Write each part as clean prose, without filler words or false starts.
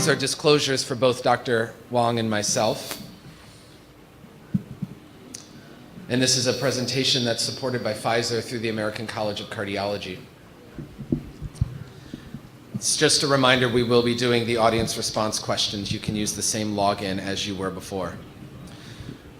are disclosures for both Dr. Wong and myself. And this is a presentation that's supported by Pfizer through the American College of Cardiology. It's just a reminder, we will be doing the audience response questions. You can use the same login as you were before.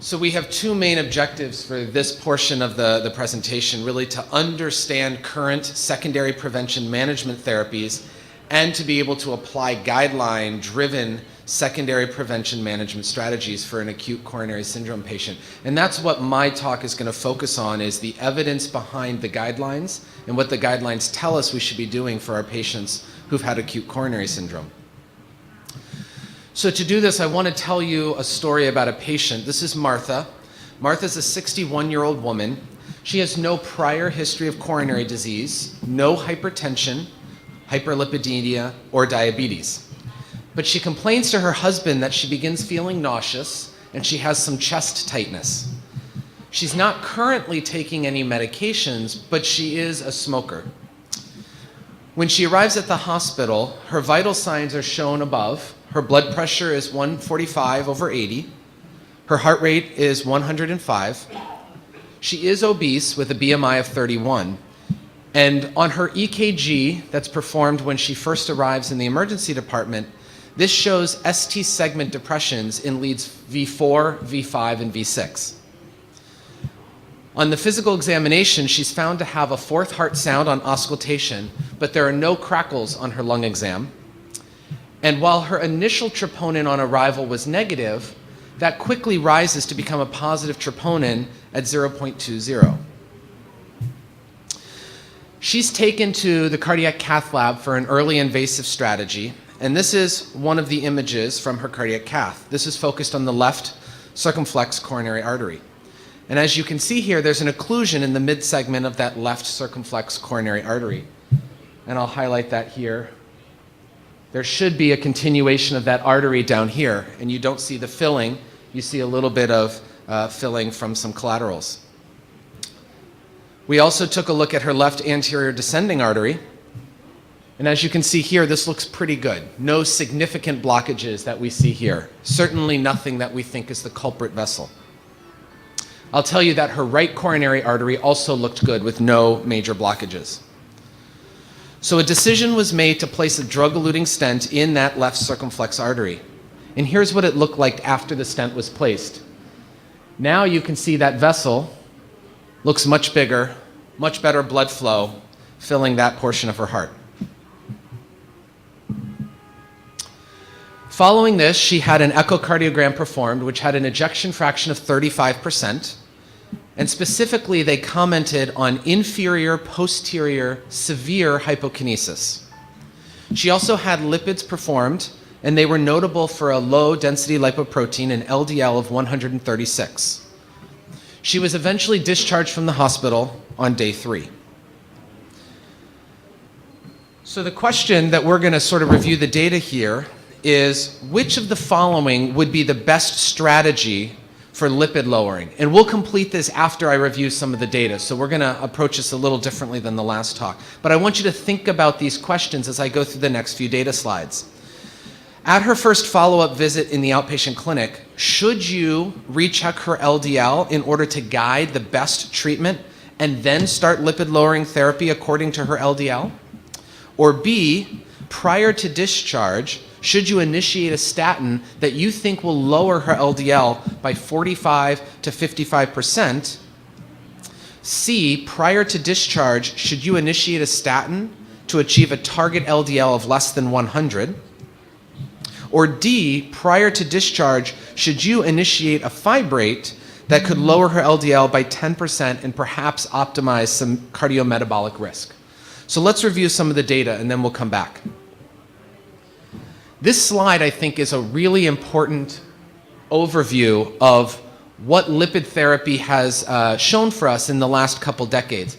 So we have two main objectives for this portion of the presentation, really to understand current secondary prevention management therapies and to be able to apply guideline-driven secondary prevention management strategies for an acute coronary syndrome patient. And that's what my talk is going to focus on, is the evidence behind the guidelines and what the guidelines tell us we should be doing for our patients who've had acute coronary syndrome. So to do this, I want to tell you a story about a patient. This is Martha. Martha's a 61-year-old woman. She has no prior history of coronary disease, no hypertension, hyperlipidemia, or diabetes. But she complains to her husband that she begins feeling nauseous and she has some chest tightness. She's not currently taking any medications, but she is a smoker. When she arrives at the hospital, her vital signs are shown above. Her blood pressure is 145/80. Her heart rate is 105. She is obese with a BMI of 31. And on her EKG that's performed when she first arrives in the emergency department, this shows ST segment depressions in leads V4, V5, and V6. On the physical examination, she's found to have a fourth heart sound on auscultation, but there are no crackles on her lung exam. And while her initial troponin on arrival was negative, that quickly rises to become a positive troponin at 0.20. She's taken to the cardiac cath lab for an early invasive strategy, and this is one of the images from her cardiac cath. This is focused on the left circumflex coronary artery. And as you can see here, there's an occlusion in the mid-segment of that left circumflex coronary artery. And I'll highlight that here. There should be a continuation of that artery down here, and you don't see the filling. You see a little bit of filling from some collaterals. We also took a look at her left anterior descending artery. And as you can see here, this looks pretty good. No significant blockages that we see here. Certainly nothing that we think is the culprit vessel. I'll tell you that her right coronary artery also looked good with no major blockages. So a decision was made to place a drug-eluting stent in that left circumflex artery. And here's what it looked like after the stent was placed. Now you can see that vessel looks much bigger, much better blood flow, filling that portion of her heart. Following this, she had an echocardiogram performed, which had an ejection fraction of 35%. And specifically, they commented on inferior posterior severe hypokinesis. She also had lipids performed, and they were notable for a low density lipoprotein, an LDL of 136. She was eventually discharged from the hospital on day 3. So the question that we're going to sort of review the data here is, which of the following would be the best strategy for lipid lowering? And we'll complete this after I review some of the data, so we're going to approach this a little differently than the last talk. But I want you to think about these questions as I go through the next few data slides. At her first follow-up visit in the outpatient clinic, should you recheck her LDL in order to guide the best treatment and then start lipid-lowering therapy according to her LDL? Or B, prior to discharge, should you initiate a statin that you think will lower her LDL by 45 to 55%? C, prior to discharge, should you initiate a statin to achieve a target LDL of less than 100? Or D, prior to discharge, should you initiate a fibrate that could lower her LDL by 10% and perhaps optimize some cardiometabolic risk? So let's review some of the data and then we'll come back. This slide, I think, is a really important overview of what lipid therapy has shown for us in the last couple decades.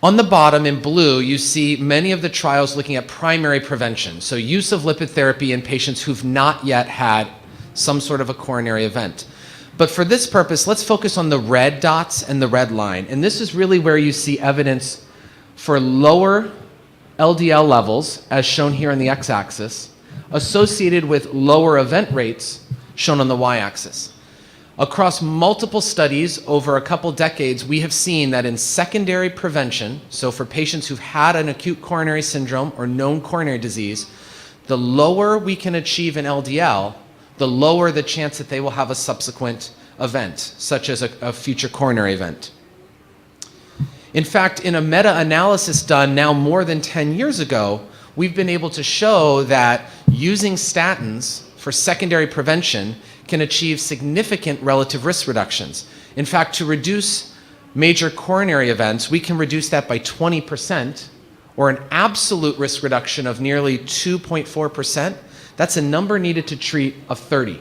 On the bottom in blue, you see many of the trials looking at primary prevention, so use of lipid therapy in patients who've not yet had some sort of a coronary event. But for this purpose, let's focus on the red dots and the red line. And this is really where you see evidence for lower LDL levels, as shown here on the x-axis, associated with lower event rates, shown on the y-axis. Across multiple studies over a couple decades, we have seen that in secondary prevention, so for patients who've had an acute coronary syndrome or known coronary disease, the lower we can achieve an LDL, the lower the chance that they will have a subsequent event, such as a future coronary event. In fact, in a meta-analysis done now more than 10 years ago, we've been able to show that using statins for secondary prevention can achieve significant relative risk reductions. In fact, to reduce major coronary events, we can reduce that by 20%, or an absolute risk reduction of nearly 2.4%. That's a number needed to treat of 30.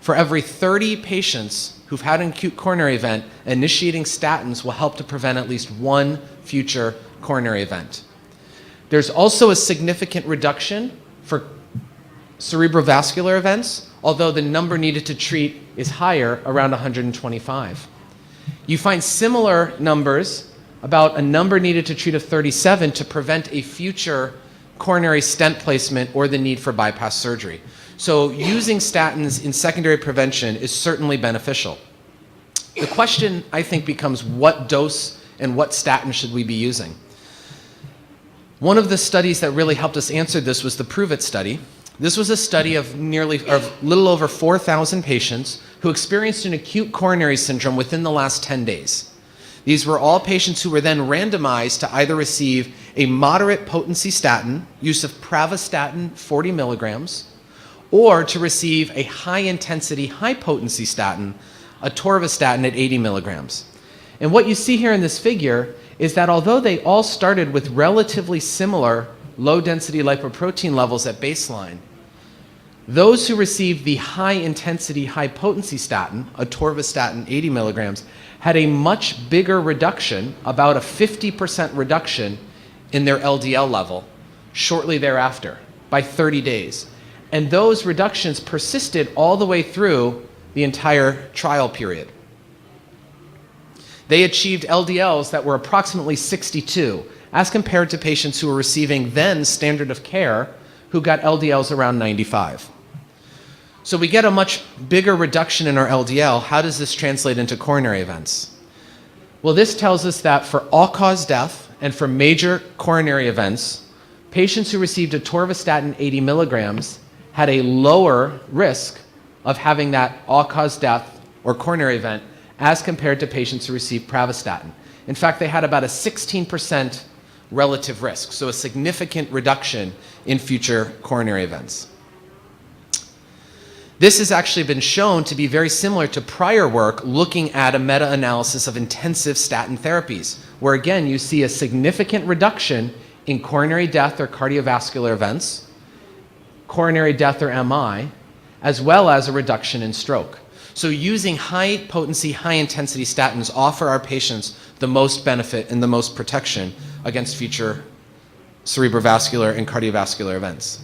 For every 30 patients who've had an acute coronary event, initiating statins will help to prevent at least one future coronary event. There's also a significant reduction for cerebrovascular events, although the number needed to treat is higher, around 125. You find similar numbers, about a number needed to treat of 37 to prevent a future coronary stent placement or the need for bypass surgery. So using statins in secondary prevention is certainly beneficial. The question, I think, becomes what dose and what statin should we be using? One of the studies that really helped us answer this was the Prove It study. This was a study of little over 4,000 patients who experienced an acute coronary syndrome within the last 10 days. These were all patients who were then randomized to either receive a moderate potency statin, use of pravastatin 40 milligrams, or to receive a high intensity, high potency statin, atorvastatin at 80 milligrams. And what you see here in this figure is that although they all started with relatively similar low density lipoprotein levels at baseline, those who received the high intensity, high potency statin, atorvastatin 80 milligrams, had a much bigger reduction, about a 50% reduction in their LDL level shortly thereafter, by 30 days. And those reductions persisted all the way through the entire trial period. They achieved LDLs that were approximately 62, as compared to patients who were receiving then standard of care, who got LDLs around 95. So we get a much bigger reduction in our LDL. How does this translate into coronary events? Well, this tells us that for all-cause death and for major coronary events, patients who received atorvastatin 80 milligrams had a lower risk of having that all-cause death or coronary event as compared to patients who received pravastatin. In fact, they had about a 16% relative risk, so a significant reduction in future coronary events. This has actually been shown to be very similar to prior work looking at a meta-analysis of intensive statin therapies, where again you see a significant reduction in coronary death or cardiovascular events, coronary death or MI, as well as a reduction in stroke. So using high potency, high intensity statins offer our patients the most benefit and the most protection against future cerebrovascular and cardiovascular events.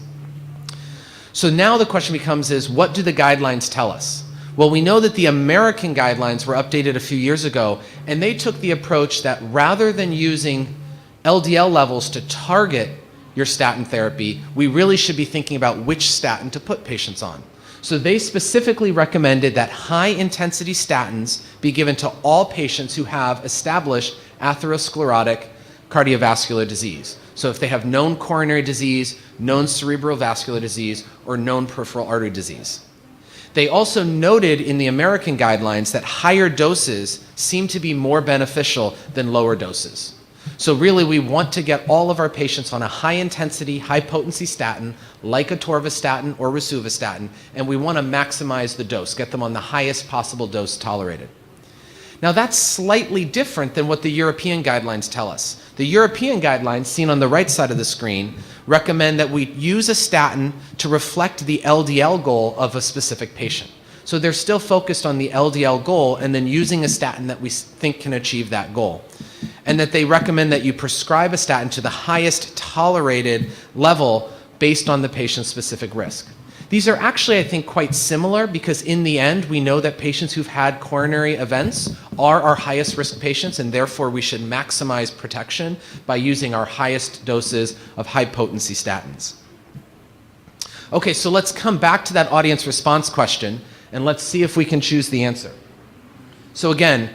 So now the question becomes is, what do the guidelines tell us? Well, we know that the American guidelines were updated a few years ago, and they took the approach that rather than using LDL levels to target your statin therapy, we really should be thinking about which statin to put patients on. So they specifically recommended that high-intensity statins be given to all patients who have established atherosclerotic cardiovascular disease. So if they have known coronary disease, known cerebral vascular disease, or known peripheral artery disease. They also noted in the American guidelines that higher doses seem to be more beneficial than lower doses. So really, we want to get all of our patients on a high-intensity, high-potency statin, like atorvastatin or rosuvastatin, and we want to maximize the dose, get them on the highest possible dose tolerated. Now, that's slightly different than what the European guidelines tell us. The European guidelines, seen on the right side of the screen, recommend that we use a statin to reflect the LDL goal of a specific patient. So they're still focused on the LDL goal and then using a statin that we think can achieve that goal. And that they recommend that you prescribe a statin to the highest tolerated level based on the patient's specific risk. These are actually, I think, quite similar because in the end, we know that patients who've had coronary events are our highest risk patients, and therefore we should maximize protection by using our highest doses of high potency statins. Okay, so let's come back to that audience response question and let's see if we can choose the answer. So again,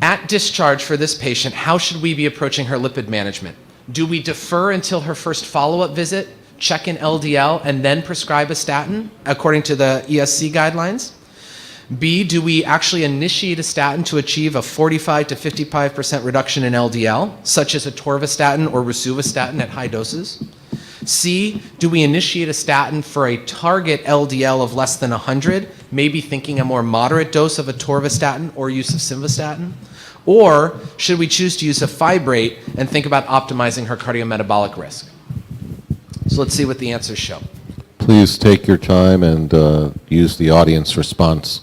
at discharge for this patient, how should we be approaching her lipid management? Do we defer until her first follow-up visit, check an LDL, and then prescribe a statin according to the ESC guidelines? B, do we actually initiate a statin to achieve a 45 to 55% reduction in LDL, such as atorvastatin or rosuvastatin at high doses? C, do we initiate a statin for a target LDL of less than 100, maybe thinking a more moderate dose of atorvastatin or use of simvastatin? Or should we choose to use a fibrate and think about optimizing her cardiometabolic risk? So let's see what the answers show. Please take your time and use the audience response.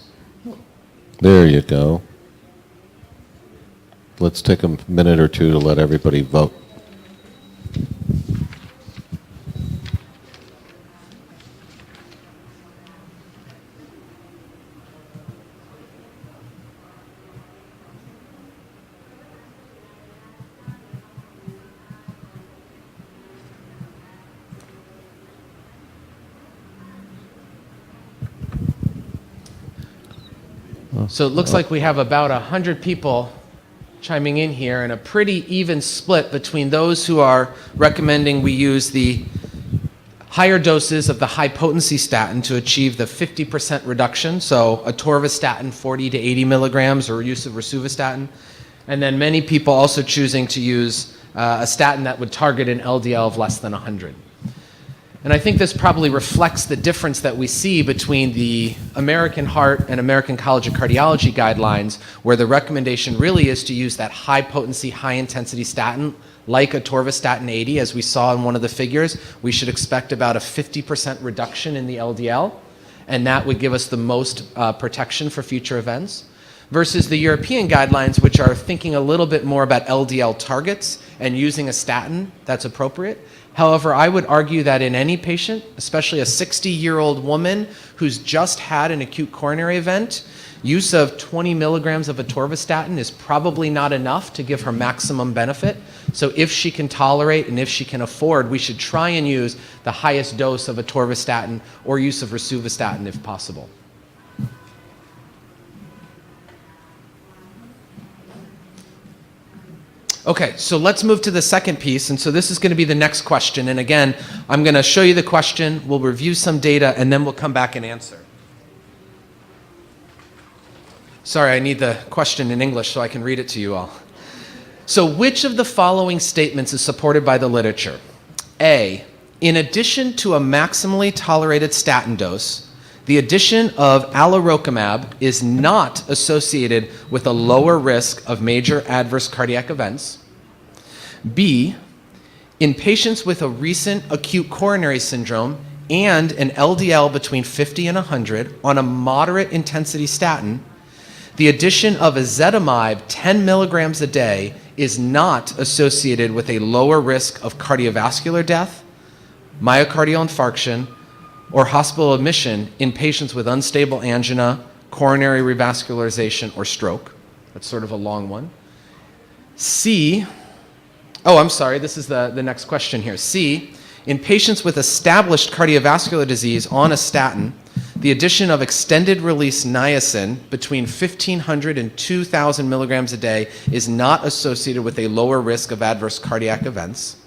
There you go. Let's take a minute or two to let everybody vote. So it looks like we have about 100 people chiming in here and a pretty even split between those who are recommending we use the higher doses of the high potency statin to achieve the 50% reduction, so atorvastatin 40 to 80 milligrams or use of rosuvastatin, and then many people also choosing to use a statin that would target an LDL of less than 100. And I think this probably reflects the difference that we see between the American Heart and American College of Cardiology guidelines, where the recommendation really is to use that high potency, high intensity statin, like atorvastatin 80, as we saw in one of the figures. We should expect about a 50% reduction in the LDL, and that would give us the most protection for future events. Versus the European guidelines, which are thinking a little bit more about LDL targets and using a statin that's appropriate. However, I would argue that in any patient, especially a 60-year-old woman who's just had an acute coronary event, use of 20 milligrams of atorvastatin is probably not enough to give her maximum benefit. So if she can tolerate and if she can afford, we should try and use the highest dose of atorvastatin or use of rosuvastatin if possible. Okay, so let's move to the second piece, and so this is going to be the next question, and again, I'm going to show you the question, we'll review some data, and then we'll come back and answer. Sorry, I need the question in English so I can read it to you all. So which of the following statements is supported by the literature? A, in addition to a maximally tolerated statin dose, the addition of alirocumab is not associated with a lower risk of major adverse cardiac events. B, in patients with a recent acute coronary syndrome and an LDL between 50 and 100 on a moderate intensity statin, the addition of ezetimibe 10 milligrams a day is not associated with a lower risk of cardiovascular death, myocardial infarction, or hospital admission in patients with unstable angina, coronary revascularization, or stroke. That's sort of a long one. C, oh, I'm sorry, this is the next question here. C, in patients with established cardiovascular disease on a statin, the addition of extended release niacin between 1,500 and 2,000 milligrams a day is not associated with a lower risk of adverse cardiac events.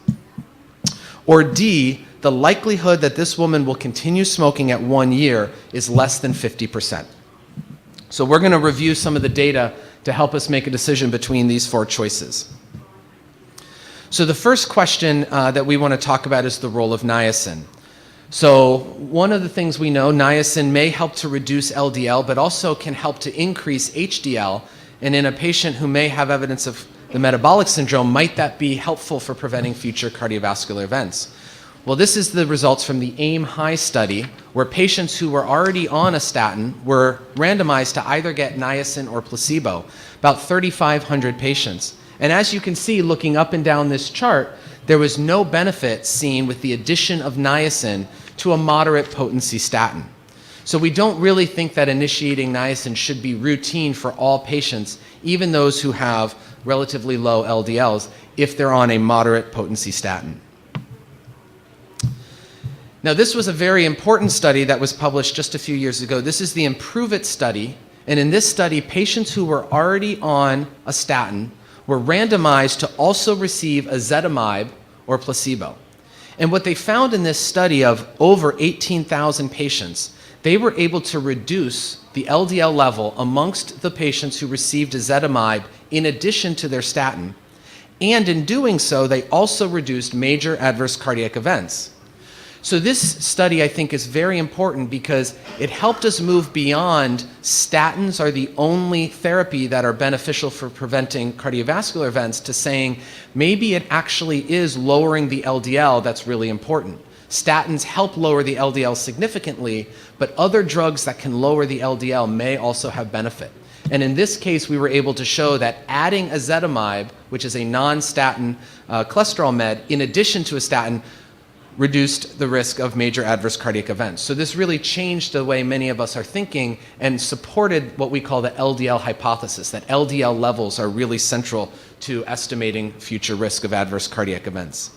Or D, the likelihood that this woman will continue smoking at 1 year is less than 50%. So we're going to review some of the data to help us make a decision between these four choices. So the first question that we want to talk about is the role of niacin. So one of the things we know, niacin may help to reduce LDL, but also can help to increase HDL. And in a patient who may have evidence of the metabolic syndrome, might that be helpful for preventing future cardiovascular events? Well, this is the results from the AIM-HIGH study, where patients who were already on a statin were randomized to either get niacin or placebo, about 3,500 patients. And as you can see, looking up and down this chart, there was no benefit seen with the addition of niacin to a moderate potency statin. So we don't really think that initiating niacin should be routine for all patients, even those who have relatively low LDLs, if they're on a moderate potency statin. Now, this was a very important study that was published just a few years ago. This is the Improve It study. And in this study, patients who were already on a statin were randomized to also receive ezetimibe or placebo. And what they found in this study of over 18,000 patients, they were able to reduce the LDL level amongst the patients who received ezetimibe in addition to their statin. And in doing so, they also reduced major adverse cardiac events. So this study, I think, is very important because it helped us move beyond statins are the only therapy that are beneficial for preventing cardiovascular events to saying maybe it actually is lowering the LDL that's really important. Statins help lower the LDL significantly, but other drugs that can lower the LDL may also have benefit. And in this case, we were able to show that adding ezetimibe, which is a non-statin cholesterol med, in addition to a statin, reduced the risk of major adverse cardiac events. So this really changed the way many of us are thinking and supported what we call the LDL hypothesis, that LDL levels are really central to estimating future risk of adverse cardiac events.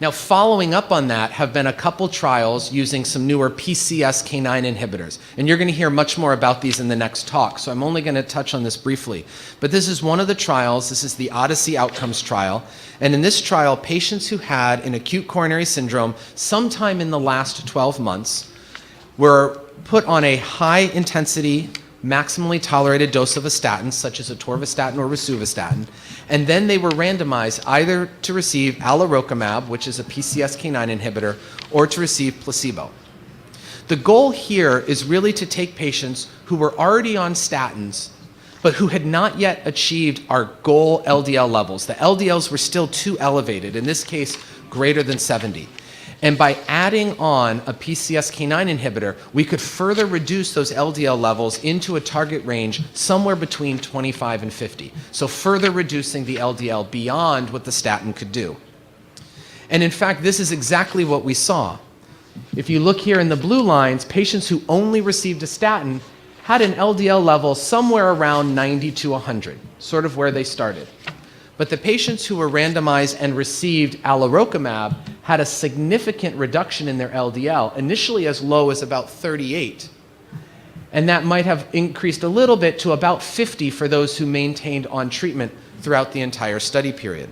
Now, following up on that have been a couple trials using some newer PCSK9 inhibitors. And you're going to hear much more about these in the next talk, so I'm only going to touch on this briefly. But this is one of the trials. This is the ODYSSEY outcomes trial. And in this trial, patients who had an acute coronary syndrome sometime in the last 12 months were put on a high-intensity, maximally tolerated dose of a statin, such as atorvastatin or rosuvastatin, and then they were randomized either to receive alirocumab, which is a PCSK9 inhibitor, or to receive placebo. The goal here is really to take patients who were already on statins, but who had not yet achieved our goal LDL levels. The LDLs were still too elevated, in this case, greater than 70. And by adding on a PCSK9 inhibitor, we could further reduce those LDL levels into a target range somewhere between 25 and 50. So further reducing the LDL beyond what the statin could do. And in fact, this is exactly what we saw. If you look here in the blue lines, patients who only received a statin had an LDL level somewhere around 90 to 100, sort of where they started. But the patients who were randomized and received alirocumab had a significant reduction in their LDL, initially as low as about 38. And that might have increased a little bit to about 50 for those who maintained on treatment throughout the entire study period.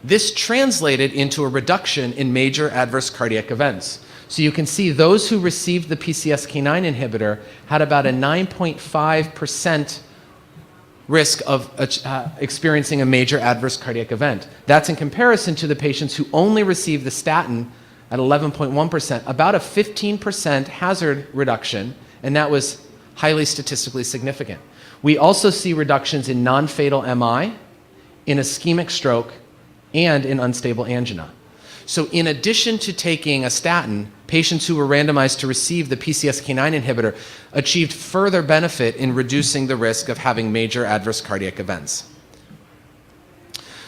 This translated into a reduction in major adverse cardiac events. So you can see those who received the PCSK9 inhibitor had about a 9.5% risk of experiencing a major adverse cardiac event. That's in comparison to the patients who only received the statin at 11.1%, about a 15% hazard reduction, and that was highly statistically significant. We also see reductions in non-fatal MI, in ischemic stroke, and in unstable angina. So in addition to taking a statin, patients who were randomized to receive the PCSK9 inhibitor achieved further benefit in reducing the risk of having major adverse cardiac events.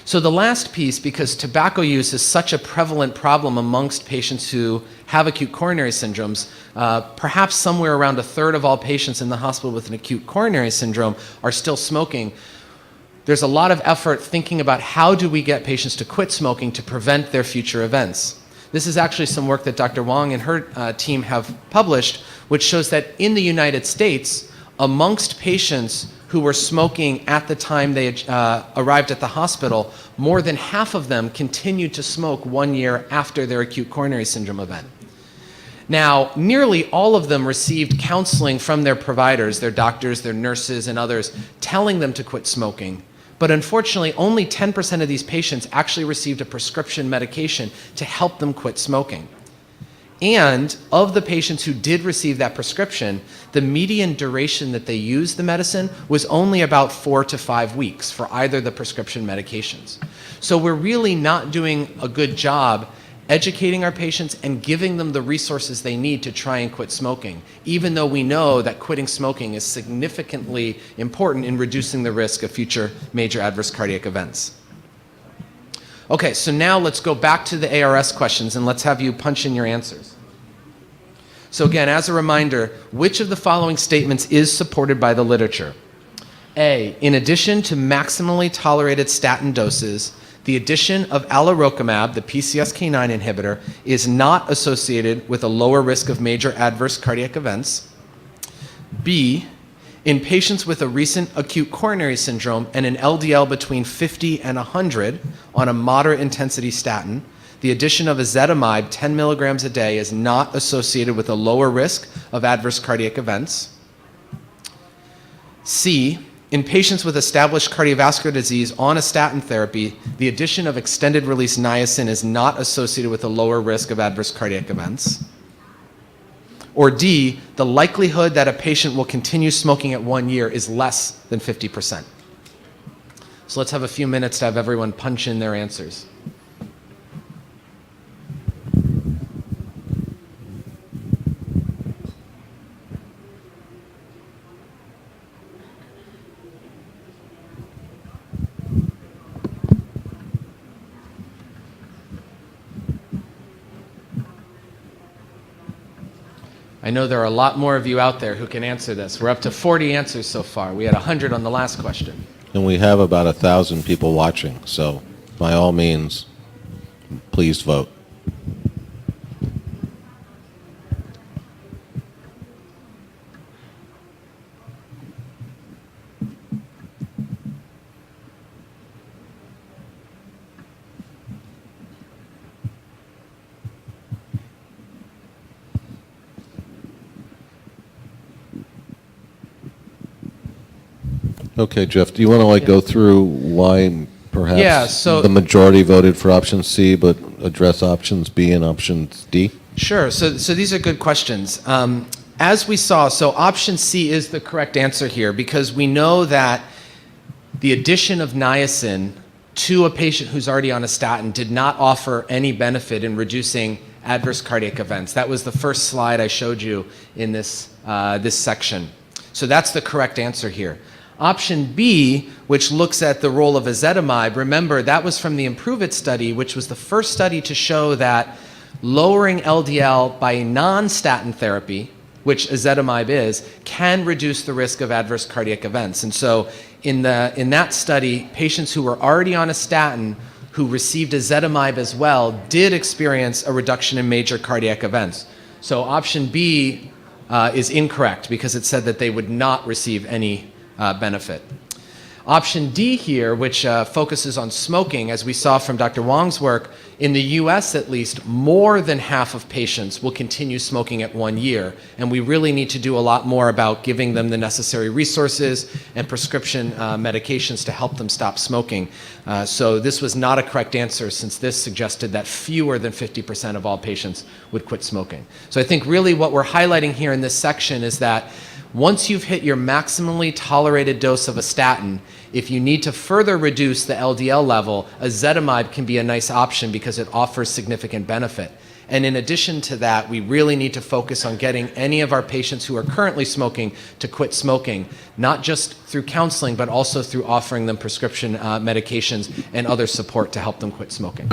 So the last piece, because tobacco use is such a prevalent problem amongst patients who have acute coronary syndromes, perhaps somewhere around a third of all patients in the hospital with an acute coronary syndrome are still smoking. There's a lot of effort thinking about how do we get patients to quit smoking to prevent their future events. This is actually some work that Dr. Wong and her team have published, which shows that in the United States, amongst patients who were smoking at the time they arrived at the hospital, more than half of them continued to smoke 1 year after their acute coronary syndrome event. Now, nearly all of them received counseling from their providers, their doctors, their nurses, and others, telling them to quit smoking. But unfortunately, only 10% of these patients actually received a prescription medication to help them quit smoking. And of the patients who did receive that prescription, the median duration that they used the medicine was only about 4 to 5 weeks for either the prescription medications. So we're really not doing a good job educating our patients and giving them the resources they need to try and quit smoking, even though we know that quitting smoking is significantly important in reducing the risk of future major adverse cardiac events. Okay, so now let's go back to the ARS questions and let's have you punch in your answers. So again, as a reminder, which of the following statements is supported by the literature? A, in addition to maximally tolerated statin doses, the addition of alirocumab, the PCSK9 inhibitor, is not associated with a lower risk of major adverse cardiac events. B, in patients with a recent acute coronary syndrome and an LDL between 50 and 100 on a moderate intensity statin, the addition of ezetimibe 10 milligrams a day is not associated with a lower risk of adverse cardiac events. C, in patients with established cardiovascular disease on a statin therapy, the addition of extended release niacin is not associated with a lower risk of adverse cardiac events. Or D, the likelihood that a patient will continue smoking at 1 year is less than 50%. So let's have a few minutes to have everyone punch in their answers. I know there are a lot more of you out there who can answer this. We're up to 40 answers so far. We had 100 on the last question. And we have about 1,000 people watching, so by all means, please vote. Okay, Geoff, do you want to go through why perhaps the majority voted for option C, but address options B and options D? Sure. So these are good questions. As we saw, so option C is the correct answer here because we know that the addition of niacin to a patient who's already on a statin did not offer any benefit in reducing adverse cardiac events. That was the first slide I showed you in this section. So that's the correct answer here. Option B, which looks at the role of ezetimibe, remember that was from the Improve It study, which was the first study to show that lowering LDL by non-statin therapy, which ezetimibe is, can reduce the risk of adverse cardiac events. And so in that study, patients who were already on a statin who received ezetimibe as well did experience a reduction in major cardiac events. So option B is incorrect because it said that they would not receive any benefit. Option D here, which focuses on smoking, as we saw from Dr. Wong's work, in the US at least, more than half of patients will continue smoking at 1 year. And we really need to do a lot more about giving them the necessary resources and prescription medications to help them stop smoking. So this was not a correct answer since this suggested that fewer than 50% of all patients would quit smoking. So I think really what we're highlighting here in this section is that once you've hit your maximally tolerated dose of a statin, if you need to further reduce the LDL level, ezetimibe can be a nice option because it offers significant benefit. And in addition to that, we really need to focus on getting any of our patients who are currently smoking to quit smoking, not just through counseling, but also through offering them prescription medications and other support to help them quit smoking.